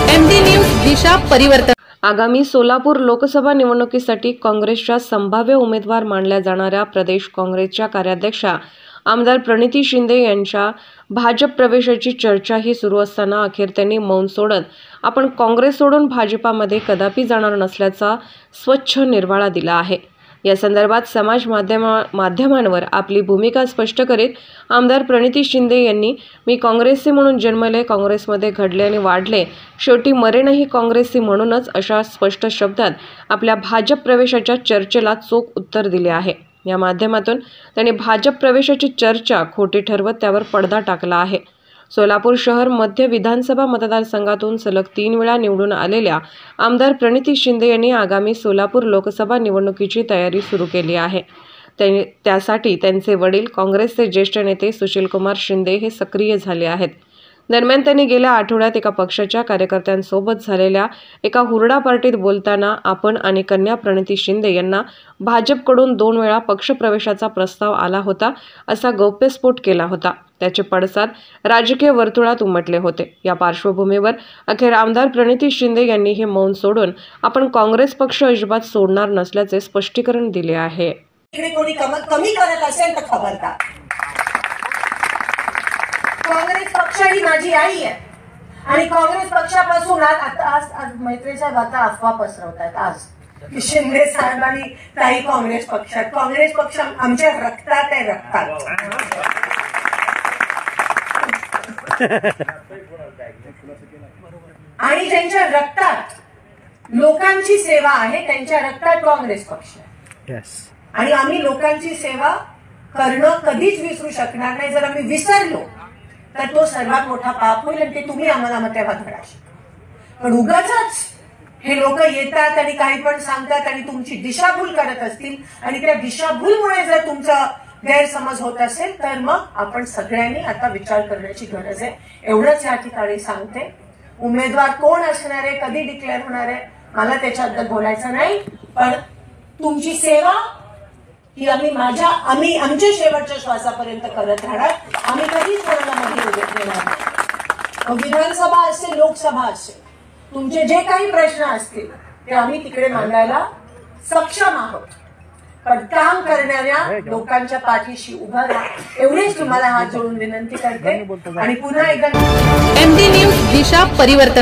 MD news दिशा परिवर्तन। आगामी सोलापूर लोकसभा निवडणुकीसाठी काँग्रेसच्या संभाव्य उमेदवार मानल्या जाणाऱ्या प्रदेश काँग्रेसच्या कार्याध्यक्षा आमदार प्रणिती शिंदे यांच्या भाजप प्रवेशाची चर्चाही सुरू असताना अखेर त्यांनी मौन सोडत आपण काँग्रेस सोडून भाजपामध्ये कदापि जाणार नसल्याचा स्वच्छ निर्वाळा दिला आहे। या संदर्भात समाज माध्यमांवर आपली भूमिका स्पष्ट करीत आमदार प्रणिती शिंदे यांनी मी काँग्रेसची म्हणून जन्मले, काँग्रेसमध्ये घडले आणि वाढले, शेवटी मरेनही काँग्रेसची म्हणूनच अशा स्पष्ट शब्दात आपल्या भाजप प्रवेशाच्या चर्चेला चोख उत्तर दिले आहे। या माध्यमातून त्यांनी भाजप प्रवेशाची चर्चा खोटी ठरवत त्यावर पडदा टाकला आहे। सोलापूर शहर मध्य विधानसभा मतदारसंघातून सलग 3 वेळा निवडून आलेल्या आमदार प्रणिती शिंदे यांनी आगामी सोलापूर लोकसभा निवडणुकीची तयारी सुरू केली आहे। त्यासाठी त्यांचे वडील काँग्रेसचे ज्येष्ठ नेते सुशीलकुमार शिंदे हे सक्रिय झाले आहेत। दरम्यान त्यांनी गेल्या आठवड्यात एका पक्षाच्या कार्यकर्त्यांसोबत झालेल्या एका हुरडा पार्टीत बोलताना आपण आणि कन्या प्रणिती शिंदे यांना भाजपकडून 2 वेळा पक्षप्रवेशाचा प्रस्ताव आला होता असा गौप्यस्फोट केला होता। त्याचे पडसाद राजकीय वर्तुळात उमटले होते। या पार्श्वभूमीवर अखेर आमदार प्रणिती शिंदे यांनी हे मौन सोडून आपण काँग्रेस पक्ष अजिबात सोडणार नसल्याचे स्पष्टीकरण दिले आहे। इकडे कोणी कमी करत असेल तर खबरदार। काँग्रेस पक्ष ही माझी आई आहे आणि काँग्रेस पक्षापासून आज मैत्री साहेब आता अफवा पसरवतात आज शिंदे साहेब आणि ताई काँग्रेस पक्ष आमच्या रक्तात आहे, रक्तात। आणि ज्यांच्या रक्तात लोकांची सेवा आहे त्यांच्या रक्तात काँग्रेस पक्ष आहे। आणि आम्ही लोकांची सेवा करणं कधीच विसरू शकणार नाही। जर आम्ही विसरलो तर तो सर्वात मोठा पाप होईल आणि ते तुम्ही आम्हाला तेव्हा धडाल। पण उगाचच हे लोक येतात आणि काही पण सांगतात आणि तुमची दिशाभूल करत असतील आणि त्या दिशाभूलमुळे जर तुमचा गैरसमज होत असेल तर मग आपण सगळ्यांनी आता विचार करण्याची गरज आहे। एवढंच या ठिकाणी सांगते। उमेदवार कोण असणार आहे, कधी डिक्लेअर होणार आहे, मला त्याच्याबद्दल बोलायचं नाही, पण तुमची सेवा ही आम्ही आमच्या शेवटच्या श्वासापर्यंत करत राहणार। आम्ही कधीच कोणाला मध्ये उभे ठेवणार नाही। विधानसभा असेल, लोकसभा असेल, तुमचे जे काही प्रश्न असतील ते आम्ही तिकडे मांडायला सक्षम आहोत। पण काम करणाऱ्या लोकांच्या पाठीशी उभं राहा एवढीच तुम्हाला हात जोडून विनंती करते। आणि पुन्हा एकदा एमडी न्यूज दिशा परिवर्तन।